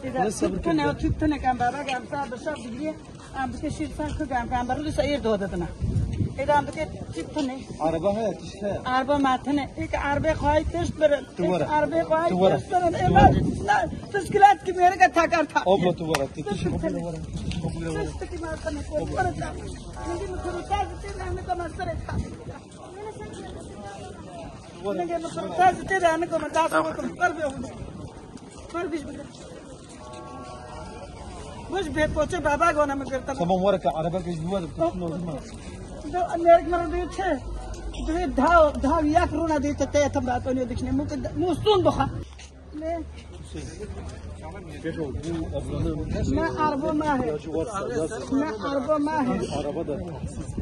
إذا تبتنا وتبتنا كان بابا كان صار بشر دقيقة عم بكشير صار كان برضو سير دودتنا إذا عم بكت تبتنا عربة هي تشتها عربة ما تنا إيك عربة خواهي تشبر عربة خواهي تشبر لا تشكيلات كبيرة كتاكر تا أبلا تورا تشوف أبلا ورا تشتكي ما تنا ورا تا نجي مخروطات تنا أنا كمان سرت نجي مخروطات تنا أنا كمان داس قلبي مش بيت بوچه بابا گونه میگرتم تمام ورا كعربة كيش دوار بتشنو زمان دو أمريكا مرة ديته دو ده ياك رونا ديته تيه تم بعطوني دكني ممكن موسون بخا ليه ما أعرفه ما هي ما أعرفه ما هي عربة ده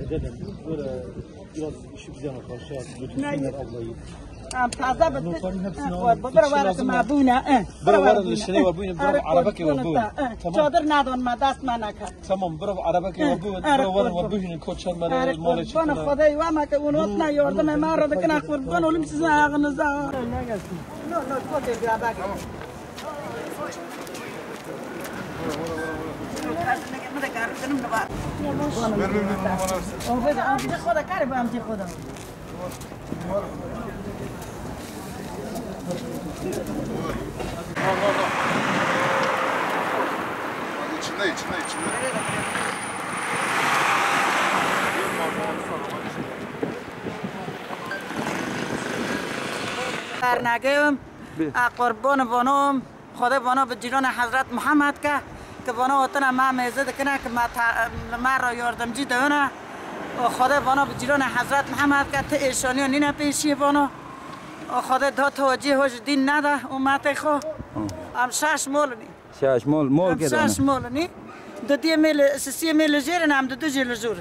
جدا ولا biraz işi güzel arkadaşlar lütfen ablayı تازه بدر وارد ما بونا برا ورا الشني وابونا برا عربك وابونا تمام نادون ما داست ما نكر تمام برا عربك وابونا برا ورا وابونا كوتشان مال مالك انا خدای و ما که اونوتنا یاردم ما را دکنا قربان ولم چیزا اغنزا لا لا خدای بابا نگم قربان بانم خدا بانا به جیران حضرت محمد که بانا وطن ما میزد کنه که ما را یاردمجی دونه خدا بانا به جیران حضرت محمد که ته ایشانی و نینه پیشی بانا خدا دا توجیه هوش دین نده اومد خو ام 6 مول نی 6 مول که دونه 6 مول نی دو 10 میل 3 میل جیرن هم دو جیل جور